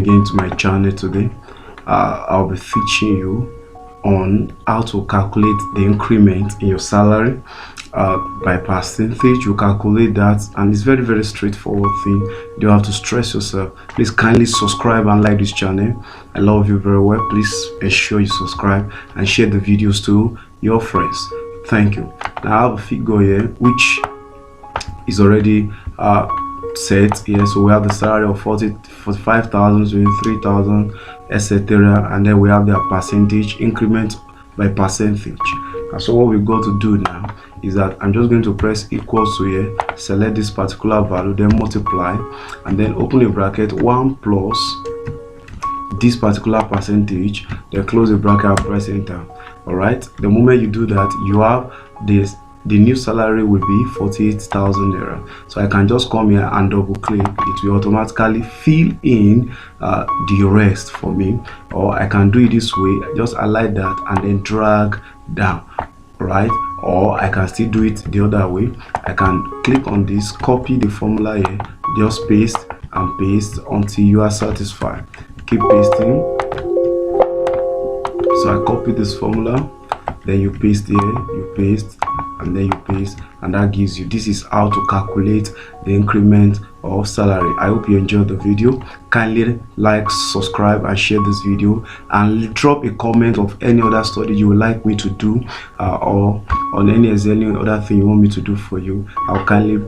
Again to my channel today. I'll be teaching you on how to calculate the increment in your salary by percentage. You calculate that, and it's very straightforward thing. You don't have to stress yourself. Please kindly subscribe and like this channel. I love you very well. Please ensure you subscribe and share the videos to your friends. Thank you. Now I have a figure here which is already set here. So we have the salary of 45,000, 23,000, etc., and then we have the percentage increment by percentage. And so what we got to do now is that I'm just going to press equals to here, select this particular value, then multiply, and then open a bracket 1 plus this particular percentage, then close the bracket and press enter. All right, the moment you do that, you have this, the new salary will be 48,000 naira. So I can just come here and double click, it will automatically fill in the rest for me, or I can do it this way, just highlight that and then drag down, right? Or I can still do it the other way. I can click on this, copy the formula here, just paste and paste until you are satisfied. Keep pasting. So I copy this formula, then you paste here, you paste, and then you paste, and that gives you, this is how to calculate the increment of salary. I hope you enjoyed the video. Kindly like, subscribe, and share this video, and drop a comment of any other study you would like me to do, or on any other thing you want me to do for you. I'll kindly